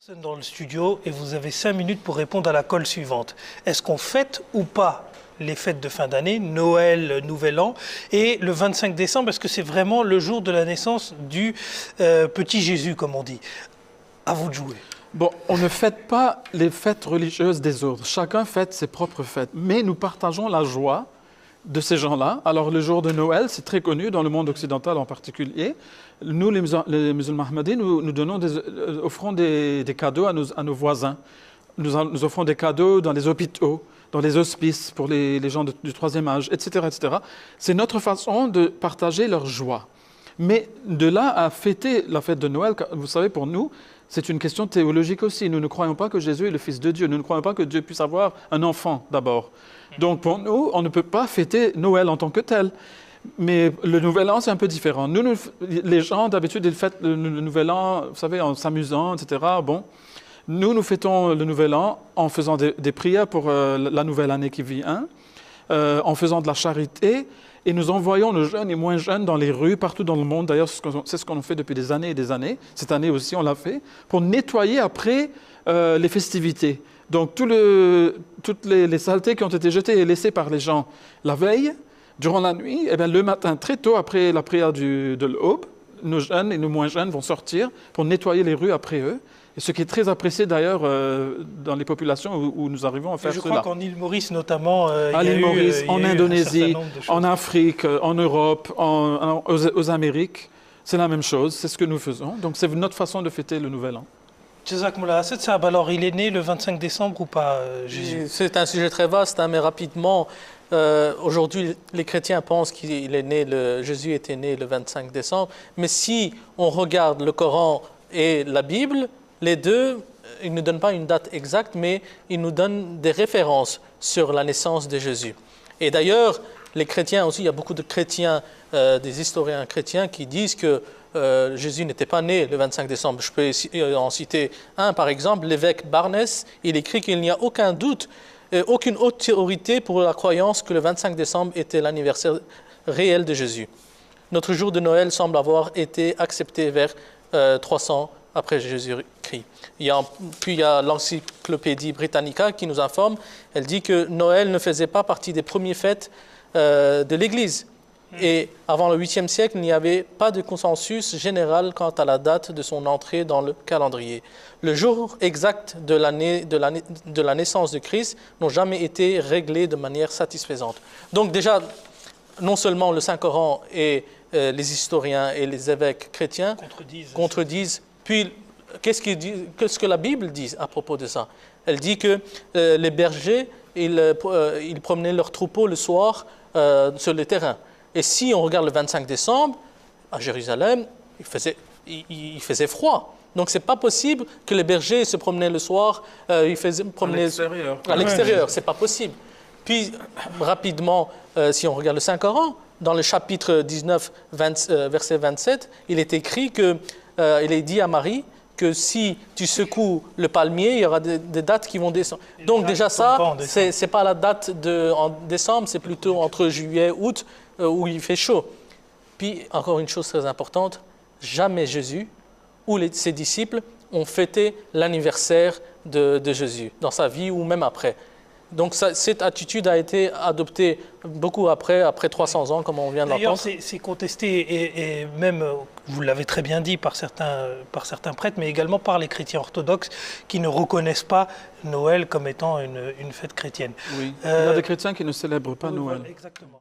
Personne dans le studio et vous avez 5 minutes pour répondre à la colle suivante. Est-ce qu'on fête ou pas les fêtes de fin d'année, Noël, Nouvel An, et le 25 décembre, est-ce que c'est vraiment le jour de la naissance du petit Jésus, comme on dit? À vous de jouer. Bon, on ne fête pas les fêtes religieuses des autres. Chacun fête ses propres fêtes. Mais nous partageons la joie de ces gens-là. Alors, le jour de Noël, c'est très connu dans le monde occidental en particulier. Nous, les musulmans ahmadis, nous offrons des cadeaux à nos voisins. Nous offrons des cadeaux dans les hôpitaux, dans les hospices pour les gens du troisième âge, etc., etc. C'est notre façon de partager leur joie. Mais de là à fêter la fête de Noël, vous savez, pour nous, c'est une question théologique aussi. Nous ne croyons pas que Jésus est le Fils de Dieu. Nous ne croyons pas que Dieu puisse avoir un enfant, d'abord. Donc, pour nous, on ne peut pas fêter Noël en tant que tel. Mais le Nouvel An, c'est un peu différent. Les gens, d'habitude, ils fêtent le Nouvel An, vous savez, en s'amusant, etc. Bon, nous fêtons le Nouvel An en faisant des prières pour la nouvelle année qui vient, en faisant de la charité, et nous envoyons nos jeunes et moins jeunes dans les rues, partout dans le monde. D'ailleurs, c'est ce qu'on fait depuis des années et des années. Cette année aussi, on l'a fait, pour nettoyer après les festivités. Donc, toutes les saletés qui ont été jetées et laissées par les gens la veille, durant la nuit, eh bien, le matin, très tôt après la prière de l'aube, nos jeunes et nos moins jeunes vont sortir pour nettoyer les rues après eux. Et ce qui est très apprécié d'ailleurs dans les populations où nous arrivons à faire cela. Je crois qu'en île Maurice notamment, à l'île Maurice, en Indonésie, en Afrique, en Europe, aux Amériques, c'est la même chose, c'est ce que nous faisons. Donc c'est notre façon de fêter le Nouvel An. Jazakumullah Saab, alors il est né le 25 décembre ou pas, Jésus? C'est un sujet très vaste, hein, mais rapidement, aujourd'hui les chrétiens pensent qu'il est né, Jésus était né le 25 décembre, mais si on regarde le Coran et la Bible, les deux, ils ne donnent pas une date exacte, mais ils nous donnent des références sur la naissance de Jésus. Et d'ailleurs, les chrétiens aussi, il y a beaucoup de chrétiens, des historiens chrétiens qui disent que Jésus n'était pas né le 25 décembre. Je peux en citer un, par exemple, l'évêque Barnès, il écrit qu'il n'y a aucun doute, aucune autorité pour la croyance que le 25 décembre était l'anniversaire réel de Jésus. Notre jour de Noël semble avoir été accepté vers 300 après Jésus-Christ. Puis il y a l'encyclopédie Britannica qui nous informe, elle dit que Noël ne faisait pas partie des premières fêtes de l'Église. Et avant le 8e siècle, il n'y avait pas de consensus général quant à la date de son entrée dans le calendrier. Le jour exact de la naissance de Christ n'ont jamais été réglés de manière satisfaisante. Donc déjà, non seulement le Saint-Coran et les historiens et les évêques chrétiens contredisent. Puis, qu'est-ce que la Bible dit à propos de ça? Elle dit que les bergers, ils promenaient leurs troupeaux le soir sur le terrain. Et si on regarde le 25 décembre, à Jérusalem, il faisait froid. Donc, ce n'est pas possible que les bergers se promenaient le soir, à l'extérieur. Ce n'est pas possible. Puis, rapidement, si on regarde le Saint-Coran, dans le chapitre 19, verset 27, il est écrit que il est dit à Marie que si tu secoues le palmier, il y aura des dates qui vont descendre. Donc déjà ça, c'est pas la date en décembre, c'est plutôt entre juillet, août, où il fait chaud. Puis encore une chose très importante, jamais Jésus ou ses disciples ont fêté l'anniversaire de Jésus, dans sa vie ou même après. Donc cette attitude a été adoptée beaucoup après 300 ans, comme on vient de l'entendre. D'ailleurs, c'est contesté, et même, vous l'avez très bien dit, par certains prêtres, mais également par les chrétiens orthodoxes qui ne reconnaissent pas Noël comme étant une fête chrétienne. Oui, il y a des chrétiens qui ne célèbrent pas Noël. Exactement.